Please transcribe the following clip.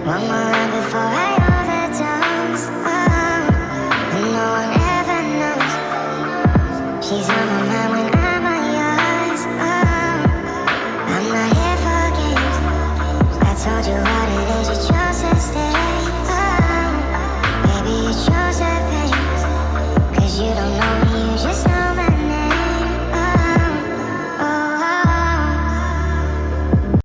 One more round before I overdose. Oh, and no one ever knows. She's on